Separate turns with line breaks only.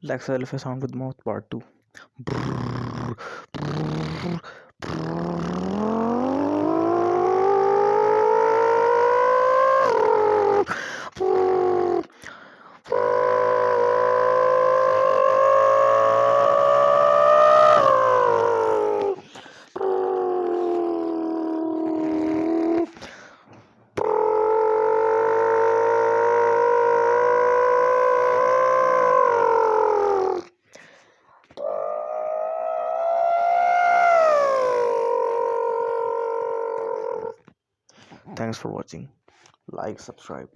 Lexa Elephant Sound with Mouth Part 2. Thanks for watching. Like, subscribe.